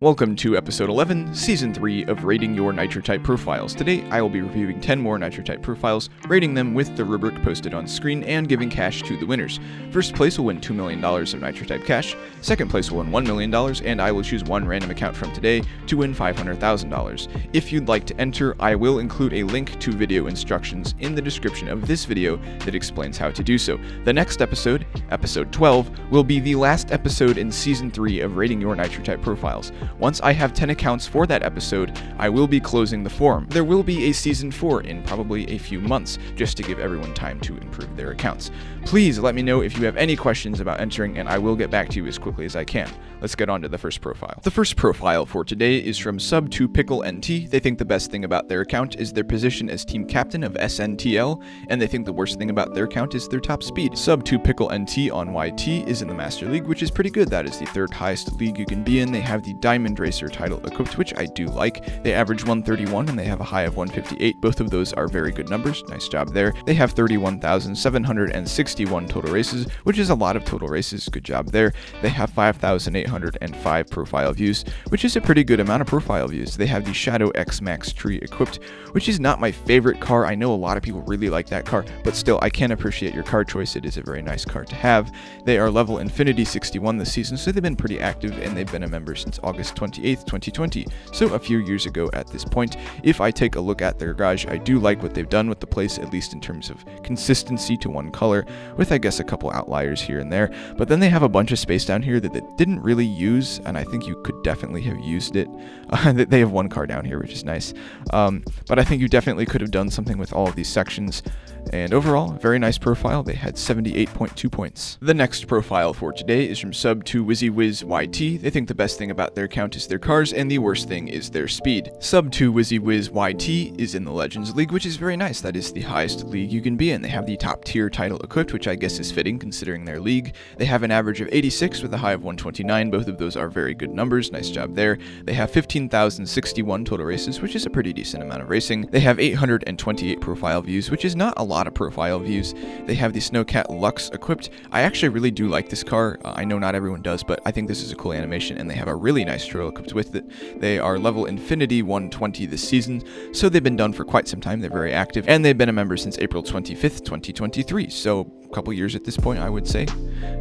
Welcome to episode 11, season 3 of Rating Your Nitro Type Profiles. Today, I will be reviewing 10 more Nitro Type profiles, rating them with the rubric posted on screen, and giving cash to the winners. First place will win $2 million of Nitro Type cash, second place will win $1 million, and I will choose one random account from today to win $500,000. If you'd like to enter, I will include a link to video instructions in the description of this video that explains how to do so. The next episode, episode 12, will be the last episode in season 3 of Rating Your Nitro Type Profiles. Once I have 10 accounts for that episode, I will be closing the forum. There will be a season 4 in probably a few months, just to give everyone time to improve their accounts. Please let me know if you have any questions about entering, and I will get back to you as quickly as I can. Let's get on to the first profile. The first profile for today is from Sub2PickleNT. They think the best thing about their account is their position as team captain of SNTL, and they think the worst thing about their account is their top speed. Sub2PickleNT on YT is in the Master League, which is pretty good. That is the third highest league you can be in. They have the Diamond Racer title equipped, which I do like. They average 131 and they have a high of 158. Both of those are very good numbers. Nice job there. They have 31,761 total races, which is a lot of total races. Good job there. They have 5,805 profile views, which is a pretty good amount of profile views. They have the Shadow X Max tree equipped, which is not my favorite car. I know a lot of people really like that car, but still, I can appreciate your car choice. It is a very nice car to have. They are level Infinity 61 this season, so they've been pretty active, and they've been a member since August 28th, 2020, so a few years ago at this point. If I take a look at their garage, I do like what they've done with the place, at least in terms of consistency to one color, with I guess a couple outliers here and there, but then they have a bunch of space down here that they didn't really use, and I think you could definitely have used it. They have one car down here, which is nice, but I think you definitely could have done something with all of these sections. And overall, very nice profile. They had 78.2 points. The next profile for today is from Sub2WizzyWizYT. They think the best thing about their account is their cars, and the worst thing is their speed. Sub2WizzyWizYT is in the Legends League, which is very nice. That is the highest league you can be in. They have the top tier title equipped, which I guess is fitting considering their league. They have an average of 86 with a high of 129. Both of those are very good numbers. Nice job there. They have 15,061 total races, which is a pretty decent amount of racing. They have 828 profile views, which is not a lot of profile views. They have the Snowcat Lux equipped. I actually really do like this car. I know not everyone does, but I think this is a cool animation, and they have a really nice trail equipped with it. They are level Infinity 120 this season, so they've been done for quite some time. They're very active, and they've been a member since April 25th, 2023, so a couple years at this point, I would say.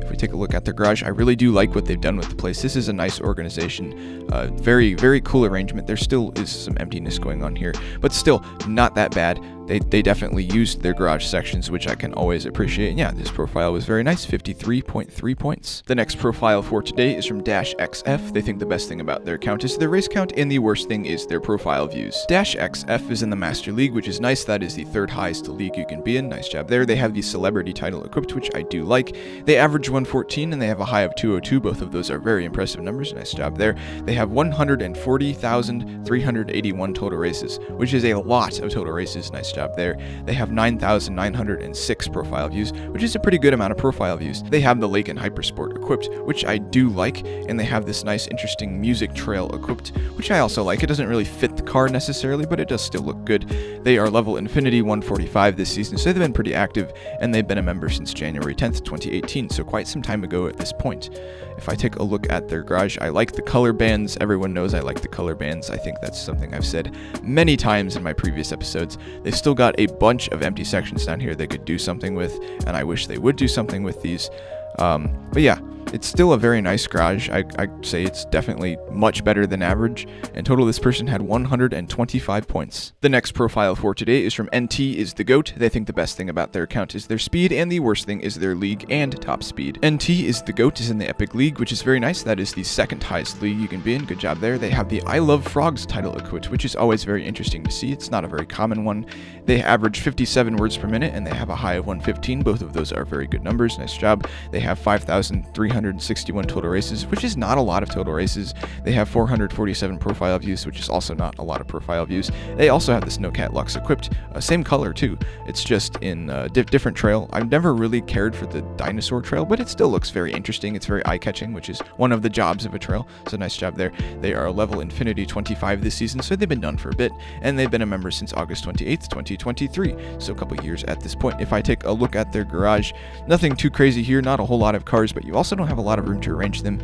If we take a look at their garage, I really do like what they've done with the place. This is a nice organization, very, very cool arrangement. There still is some emptiness going on here, but still not that bad. They definitely used their garage sections, which I can always appreciate. And yeah, this profile was very nice, 53.3 points. The next profile for today is from DashXF. They think the best thing about their account is their race count, and the worst thing is their profile views. DashXF is in the Master League, which is nice. That is the third highest league you can be in. Nice job there. They have the Celebrity title equipped, which I do like. They average 114 and they have a high of 202. Both of those are very impressive numbers. Nice job there. They have 140,381 total races, which is a lot of total races. Nice job there. They have 9,906 profile views, which is a pretty good amount of profile views. They have the Lake and Hypersport equipped, which I do like, and they have this nice interesting music trail equipped, which I also like. It doesn't really fit the car necessarily, but it does still look good. They are level Infinity 145 this season, so they've been pretty active, and they've been a member since January 10th, 2018, so quite some time ago at this point. If I take a look at their garage, I like the color bands. Everyone knows I like the color bands. I think that's something I've said many times in my previous episodes. They've still got a bunch of empty sections down here they could do something with, and I wish they would do something with these. But yeah, it's still a very nice garage. I'd say it's definitely much better than average. In total, this person had 125 points. The next profile for today is from NT is the GOAT. They think the best thing about their account is their speed, and the worst thing is their league and top speed. NT is the GOAT is in the Epic League, which is very nice. That is the second highest league you can be in. Good job there. They have the I Love Frogs title equipped, which is always very interesting to see. It's not a very common one. They average 57 words per minute, and they have a high of 115. Both of those are very good numbers. Nice job. They have 5,361 total races, which is not a lot of total races. They have 447 profile views, which is also not a lot of profile views. They also have the Snowcat Lux equipped, same color too. It's just in different trail. I've never really cared for the dinosaur trail, but it still looks very interesting. It's very eye-catching, which is one of the jobs of a trail, so nice job there. They are level Infinity 25 this season, so they've been done for a bit, and they've been a member since August 28th, 2023, so a couple years at this point. If I take a look at their garage, nothing too crazy here, not a whole lot of cars, but you've also don't have a lot of room to arrange them,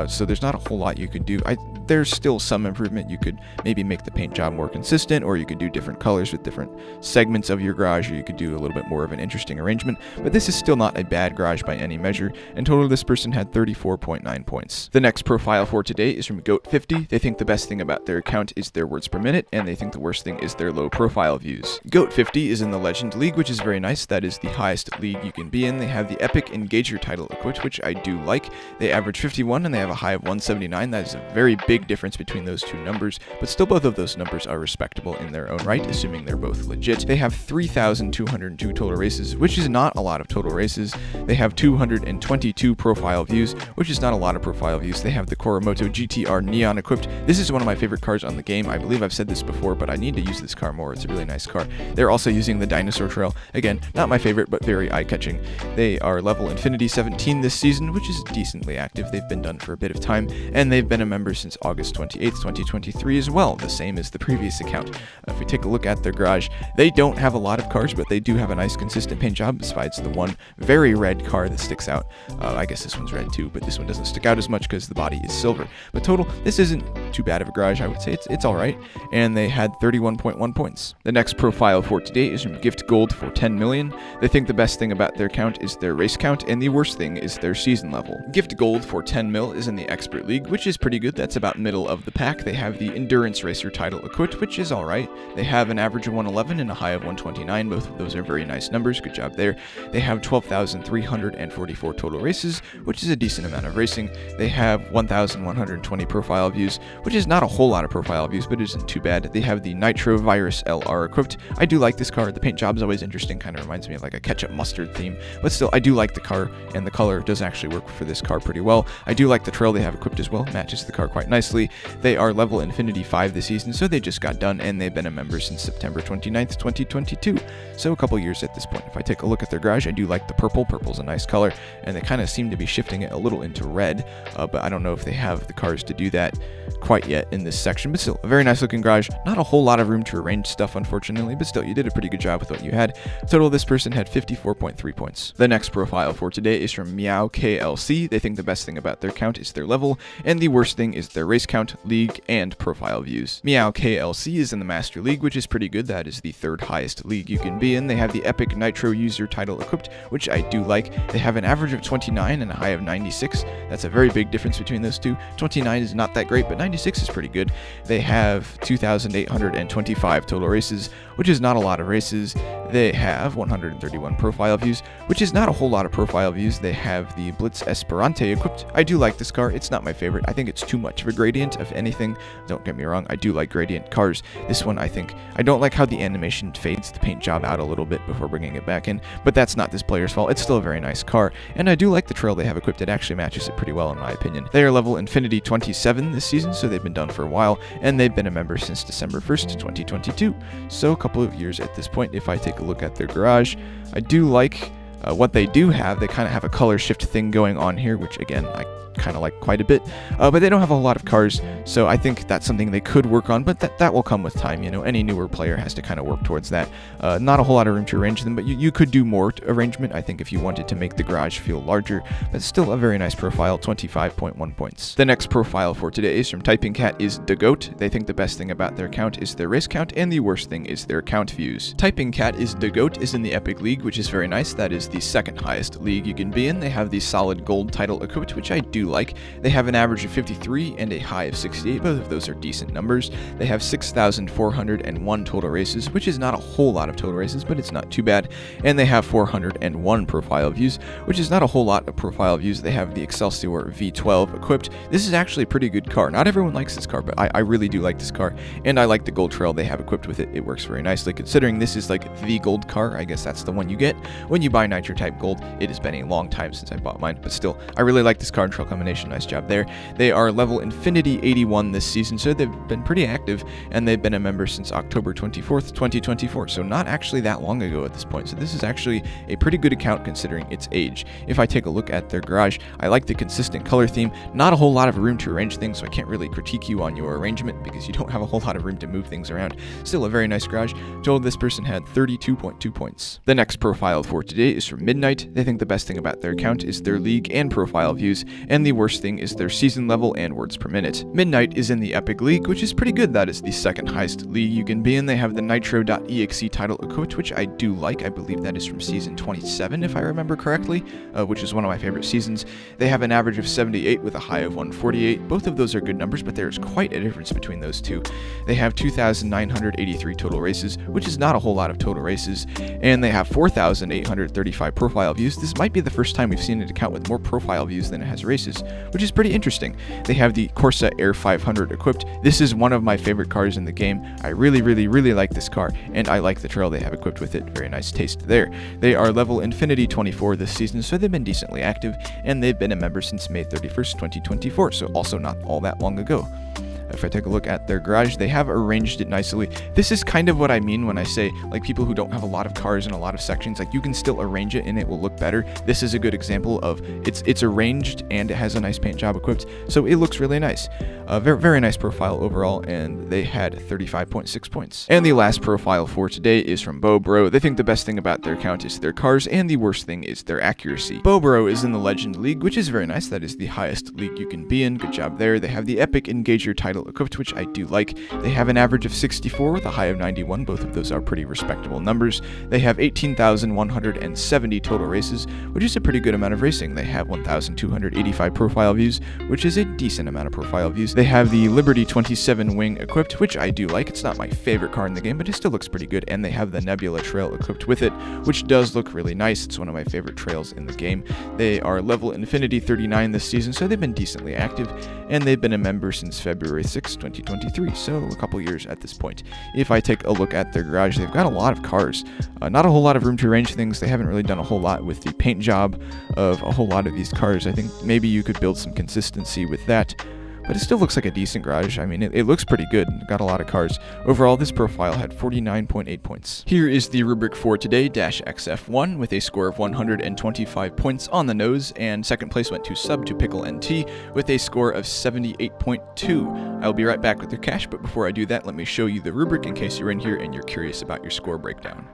so there's not a whole lot you could do. There's still some improvement. You could maybe make the paint job more consistent, or you could do different colors with different segments of your garage, or you could do a little bit more of an interesting arrangement, but this is still not a bad garage by any measure. In total, this person had 34.9 points. The next profile for today is from Goat50. They think the best thing about their account is their words per minute, and they think the worst thing is their low profile views. Goat50 is in the Legend League, which is very nice. That is the highest league you can be in. They have the Epic Engager title equipped, which I do like. They average 51 and they have a high of 179. That is a very big difference between those two numbers, but still both of those numbers are respectable in their own right, assuming they're both legit. They have 3,202 total races, which is not a lot of total races. They have 222 profile views, which is not a lot of profile views. They have the Koromoto GTR Neon equipped. This is one of my favorite cars on the game. I believe I've said this before, but I need to use this car more. It's a really nice car. They're also using the Dinosaur Trail. Again, not my favorite, but very eye-catching. They are level Infinity 17 this season, which is decently active. They've been done for a bit of time, and they've been a member since August 28th, 2023 as well, the same as the previous account. If we take a look at their garage, they don't have a lot of cars, but they do have a nice consistent paint job, besides the one very red car that sticks out. I guess this one's red too, but this one doesn't stick out as much because the body is silver. But total, this isn't too bad of a garage. I would say it's alright, and they had 31.1 points. The next profile for today is from Gift Gold for 10 million. They think the best thing about their count is their race count, and the worst thing is their season level. Gift Gold for 10 mil is in the Expert League, which is pretty good. That's about middle of the pack. They have the Endurance Racer title equipped, which is alright. They have an average of 111 and a high of 129. Both of those are very nice numbers. Good job there. They have 12,344 total races, which is a decent amount of racing. They have 1,120 profile views, which is not a whole lot of profile views, but it isn't too bad. They have the Nitro Virus LR equipped. I do like this car. The paint job is always interesting. Kind of reminds me of like a ketchup mustard theme, but still, I do like the car, and the color does actually work for this car pretty well. I do like the trail they have equipped as well. Matches the car quite nicely. They are level Infinity 5 this season, so they just got done, and they've been a member since September 29th, 2022. So a couple years at this point. If I take a look at their garage, I do like the purple. Purple's a nice color, and they kind of seem to be shifting it a little into red, but I don't know if they have the cars to do that quite yet in this section. But still, a very nice looking garage. Not a whole lot of room to arrange stuff, unfortunately, but still, you did a pretty good job with what you had. Total, this person had 54.3 points. The next profile for today is from Meow KLC. They think the best thing about their count is their level, and the worst thing is their race count, league, and profile views. Meow KLC is in the Master League, which is pretty good. That is the third highest league you can be in. They have the Epic Nitro User title equipped, which I do like. They have an average of 29 and a high of 96. That's a very big difference between those two. 29 is not that great, but 96 is pretty good. They have 2,825 total races, which is not a lot of races. They have 131 profile views, which is not a whole lot of profile views. They have the Blitz Esperante equipped. I do like this car. It's not my favorite. I think it's too much of a gradient of anything. Don't get me wrong. I do like gradient cars. This one, I don't like how the animation fades the paint job out a little bit before bringing it back in, but that's not this player's fault. It's still a very nice car, and I do like the trail they have equipped. It actually matches it pretty well, in my opinion. They are level Infinity 27 this season, so they've been done for a while, and they've been a member since December 1st, 2022. So a couple of years at this point. If I take a look at their garage, I do like what they do have. They kind of have a color shift thing going on here, which again, I kind of like quite a bit, but they don't have a lot of cars, so I think that's something they could work on, but that will come with time. You know, any newer player has to kind of work towards that. Not a whole lot of room to arrange them, but you could do more arrangement, I think, if you wanted to make the garage feel larger, but still a very nice profile, 25.1 points. The next profile for today is from Typing Cat is the Goat. They think the best thing about their count is their race count, and the worst thing is their count views. Typing Cat is the Goat is in the Epic League, which is very nice. That is the second highest league you can be in. They have the Solid Gold title equipped, which I do like. They have an average of 53 and a high of 68. Both of those are decent numbers. They have 6,401 total races, which is not a whole lot of total races, but it's not too bad. And they have 401 profile views, which is not a whole lot of profile views. They have the Excelsior V12 equipped. This is actually a pretty good car. Not everyone likes this car, but I really do like this car, and I like the gold trail they have equipped with it. It works very nicely, considering this is like the gold car. I guess that's the one you get when you buy Nitro Type Gold. It has been a long time since I bought mine, but still, I really like this car and trail combination. Nice job there. They are level Infinity 81 this season, so they've been pretty active, and they've been a member since October 24th, 2024, so not actually that long ago at this point. So this is actually a pretty good account considering its age. If I take a look at their garage, I like the consistent color theme. Not a whole lot of room to arrange things, so I can't really critique you on your arrangement because you don't have a whole lot of room to move things around. Still a very nice garage. Total, this person had 32.2 points. The next profile for today is is from Midnight. They think the best thing about their account is their league and profile views, and the worst thing is their season level and words per minute. Midnight is in the Epic League, which is pretty good. That is the second highest league you can be in. They have the Nitro.exe title equipped, which I do like. I believe that is from season 27, if I remember correctly, which is one of my favorite seasons. They have an average of 78 with a high of 148. Both of those are good numbers, but there's quite a difference between those two. They have 2,983 total races, which is not a whole lot of total races, and they have 4,835 profile views. This might be the first time we've seen an account with more profile views than it has races, which is pretty interesting. They have the Corsa Air 500 equipped. This is one of my favorite cars in the game. I really like this car, and I like the trail they have equipped with it. Very nice taste there. They are level Infinity 24 this season, so they've been decently active, and they've been a member since May 31st, 2024, so also not all that long ago. If I take a look at their garage, they have arranged it nicely. This is kind of what I mean when I say, like, people who don't have a lot of cars and a lot of sections, like, you can still arrange it and it will look better. This is a good example of it's arranged and it has a nice paint job equipped, so it looks really nice. Very nice profile overall, and they had 35.6 points. And the last profile for today is from Bobro. They think the best thing about their account is their cars, and the worst thing is their accuracy. Bobro is in the Legend League, which is very nice. That is the highest league you can be in. Good job there. They have the Epic Engager title equipped, which I do like. They have an average of 64 with a high of 91. Both of those are pretty respectable numbers. They have 18,170 total races, which is a pretty good amount of racing. They have 1,285 profile views, which is a decent amount of profile views. They have the Liberty 27 wing equipped, which I do like. It's not my favorite car in the game, but it still looks pretty good. And they have the Nebula trail equipped with it, which does look really nice. It's one of my favorite trails in the game. They are level Infinity 39 this season, so they've been decently active, and they've been a member since February 6, 2023, so a couple years at this point. If I take a look at their garage, they've got a lot of cars. Not a whole lot of room to arrange things. They haven't really done a whole lot with the paint job of a whole lot of these cars. I think maybe you could build some consistency with that, but it still looks like a decent garage. I mean, it looks pretty good. Got a lot of cars. Overall, this profile had 49.8 points. Here is the rubric for today, -XF1, with a score of 125 points on the nose, and second place went to Sub to Pickle NT with a score of 78.2. I'll be right back with your cash, but before I do that, let me show you the rubric in case you're in here and you're curious about your score breakdown.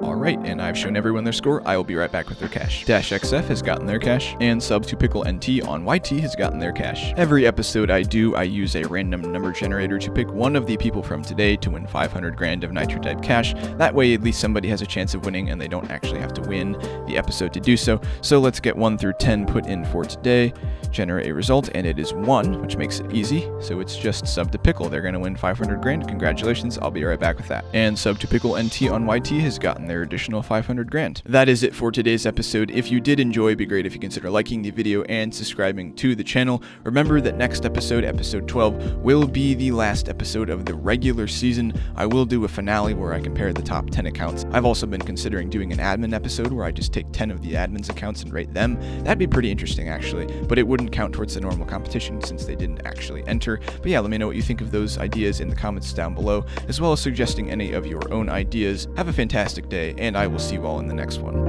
Alright, and I've shown everyone their score. I will be right back with their cash. -XF has gotten their cash, and Sub to Pickle NT on YT has gotten their cash. Every episode I do, I use a random number generator to pick one of the people from today to win 500 grand of Nitro type cash. That way, at least somebody has a chance of winning, and they don't actually have to win the episode to do so. So let's get 1 through 10 put in for today. Generate a result, and it is 1, which makes it easy. So it's just Sub to Pickle. They're going to win 500 grand. Congratulations. I'll be right back with that. And Sub to Pickle NT on YT has gotten their additional 500 grand. That is it for today's episode. If you did enjoy, it'd be great if you consider liking the video and subscribing to the channel. Remember that next episode, episode 12, will be the last episode of the regular season. I will do a finale where I compare the top 10 accounts. I've also been considering doing an admin episode where I just take 10 of the admin's accounts and rate them. That'd be pretty interesting, actually, but it wouldn't count towards the normal competition since they didn't actually enter. But yeah, let me know what you think of those ideas in the comments down below, as well as suggesting any of your own ideas. Have a fantastic day, and I will see you all in the next one.